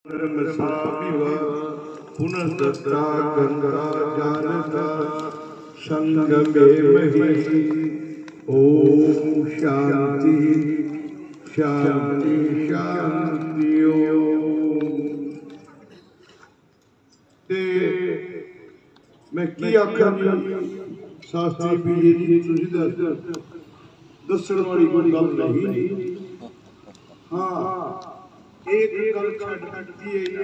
पुनर्दत्ता गंगा जानता संगमे मही। ओम शांति शांति शांति। मैं की आखा शास्त्री भी दसण वाली कोई गल नहीं। हाँ एक गल छड्डी है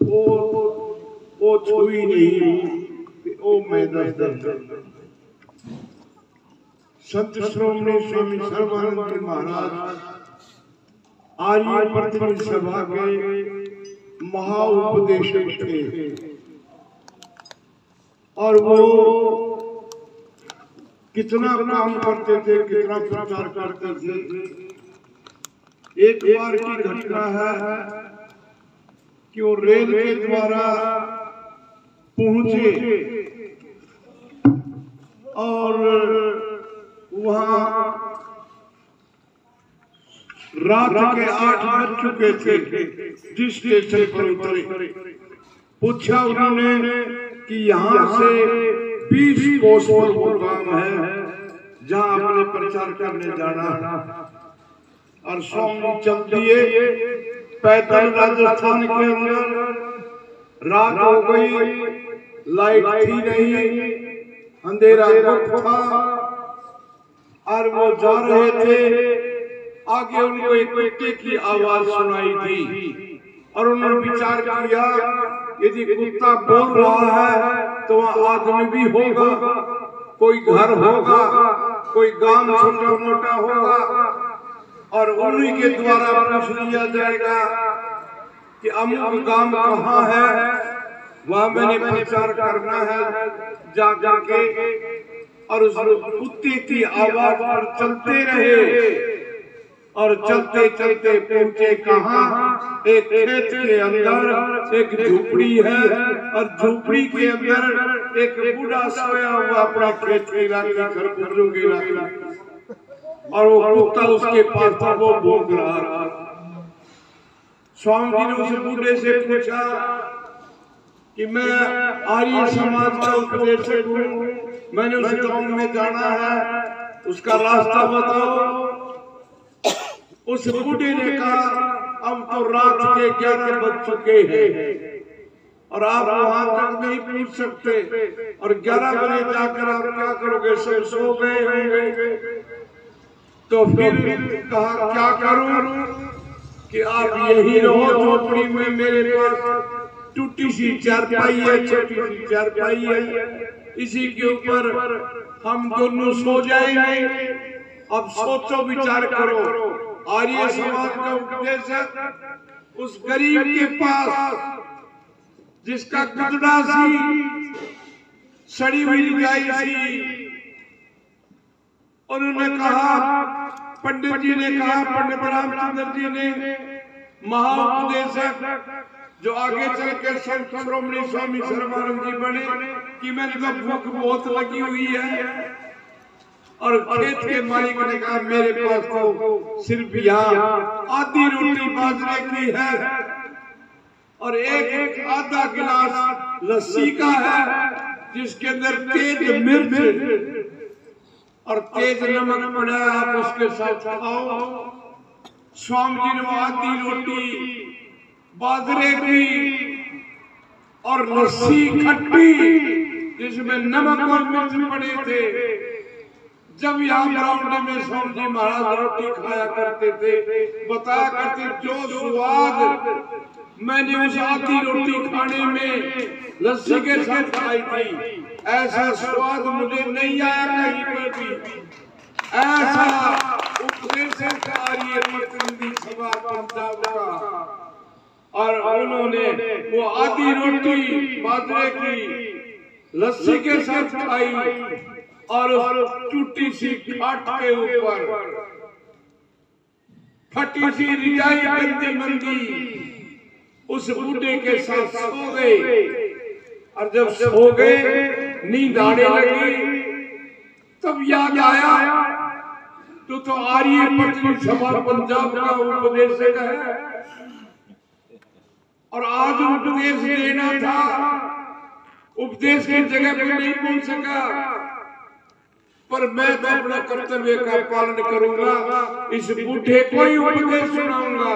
ओ छुई नहीं ओ मैं दसदा। संत श्रोमणी स्वामी सर्वानंद जी महाराज आर्य प्रतिनिधि सभा के महाउपदेशक थे और वो कितना काम करते थे, कितना प्रचार करते थे। एक बार की घटना है कि वो रेल के द्वारा पहुंचे और वहां रात के 8 बज चुके थे। जिस स्टेशन पर उतरे पूछा उन्होंने कि यहाँ से 20 कोस पर वो गांव है जहाँ आपने प्रचार करने जाना। और स्वामी चल दिए पैदल राजस्थान के अंदर। रात हो गई, लाइट थी नहीं, अंधेरा था और वो जा रहे थे। आगे उनको एक कुत्ते की आवाज सुनाई दी और उन्होंने विचार किया यदि कुत्ता बोल रहा है तो वहाँ आदमी भी होगा, कोई घर होगा, कोई गांव छोटा मोटा होगा और उन्हीं के द्वारा पूछ लिया जाएगा कि अमुक गांव कहाँ है, वहां मैंने प्रचार करना है जा जाके। और उस कुत्ते की आवाज पर चलते रहे और चलते चलते पहुंचे कहाँ? एक खेत के अंदर एक झोपड़ी है और झोपड़ी के अंदर एक बूढ़ा सोया हुआ अपना खेत के इलाके खरबूजों के इलाके और वो कुत्ता उसके पास था, वो भौंक रहा। स्वामी जी ने उस बूढ़े से पूछा कि मैं आर्य समाज का उपदेशक हूँ, मैंने उस गांव में जाना है, उसका रास्ता बताओ। उस बूढ़े ने कहा अब तो रात के 11 बज चुके हैं और आप वहां तक नहीं पहुंच सकते और 11 बजे जाकर आप क्या करोगे? सब सो गए होंगे। तो फिर कहा क्या करूं कि आप यही रहो झोपड़ी में, मेरे पास टूटी सी चारपाई है, छोटी सी चारपाई है, इसी के ऊपर हम दोनों सो जाएंगे। अब सोचो विचार करो। आर्य समाज का उपदेशक उस गरीब के पास जिसका गुदड़ा सी सड़ी हुई गाय सी, उन्होंने कहा, पंडित जी ने कहा, पंडित रामचंद्र जी ने, महाउपदेशक जो आगे चल के संत श्रोमणी स्वामी सर्वानंद जी बने, कि मैंने तो भूख बहुत लगी हुई है। और खेत के मालिक ने कहा मेरे पास तो सिर्फ यहाँ आधी रोटी बाजरे की है और एक आधा गिलास लस्सी का है जिसके अंदर तेज मिर्च और तेज नमक पड़ा है, आप उसके साथ खाओ। स्वामी जी ने आधी रोटी बाजरे की और लस्सी खट्टी जिसमें नमक और मिर्च पड़े थे। जब यहाँ ब्राह्मण में स्वामी जी महाराज रोटी खाया करते थे, बताया करते जो स्वाद मैंने उस आधी रोटी खाने में लस्सी के साथ खाई थी, ऐसा स्वाद मुझे नहीं आया कहीं पर भी। ऐसा उपदेशक आर्य प्रतिनिधि सभा पंजाब का। और उन्होंने वो आधी रोटी बाजरे की लस्सी के साथ खाई और टूटी सी खाट के ऊपर फटी सी रिजाई गंदी मंदी उस बूढ़े के साथ सो गए। और जब सो गए, नींद आने लगी, तब याद आया तो आर्य प्रतिनिधि सभा पंजाब का उपदेशक है। और आज उपदेश देना था, उपदेश की जगह पर नहीं पहुंच सका, पर मैं तो अपना कर्तव्य का पालन करूंगा, इस बूढ़े को ही उपदेश सुनाऊंगा।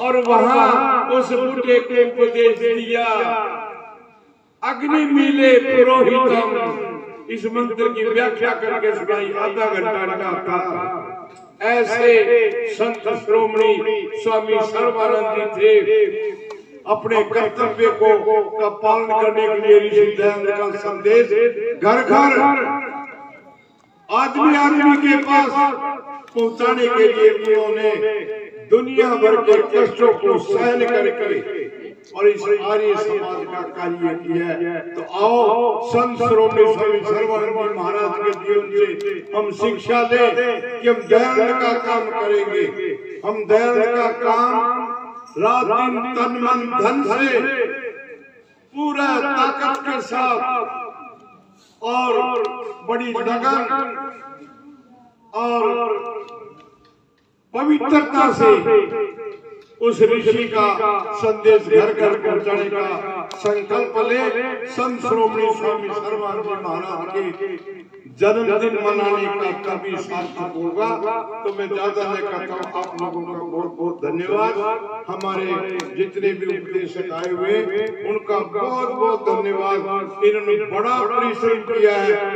और वहां उस बूढ़े को उपदेश दिया, अग्नि मिले पुरोहितम, इस मंत्र की व्याख्या करके सुनाई, आधा घंटा था। ऐसे संत श्रोमणी स्वामी सर्वानंद जी थे, अपने कर्तव्य को का पालन करने के लिए ऋषि दयानंद का संदेश घर घर आदमी आदमी के पास पहुंचाने के लिए उन्होंने दुनिया भर के कष्टों को सहन करके और इस आर्य समाज का कार्य किया है। तो आओ संत श्रोमणी स्वामी सर्वानंद महाराज के जीवन से हम शिक्षा लें कि हम दयानंद का काम करेंगे। हम दयानंद का काम रात दिन तन मन धन से पूरा ताकत के साथ और बड़ी लगन और पवित्रता से उस ऋषि का संदेश घर घर पहुंचाने का संकल्प ले। संत श्रोमणी स्वामी सर्वानंद महाराज के जन्मदिन मनाने का कभी सार्थक होगा। तो मैं ज्यादा नहीं कहता हूँ, आप लोगों का बहुत बहुत धन्यवाद। हमारे जितने भी उपदेशक आए हुए उनका बहुत बहुत धन्यवाद। इन्होंने बड़ा परिश्रम किया है,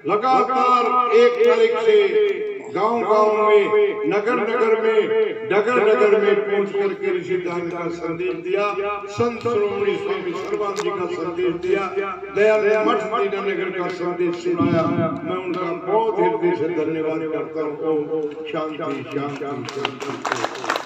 लगातार 1 तारीख से गांव गांव में, नगर नगर में, डगर डगर में पहुंच करके ऋषि दयानंद का संदेश दिया, संत श्रोमणी स्वामी सर्वानंद जी का संदेश दिया, दयानंद मठ दीनानगर का संदेश सुनाया। मैं उनका बहुत हृदय से धन्यवाद करता हूँ। शांति शांति शांति।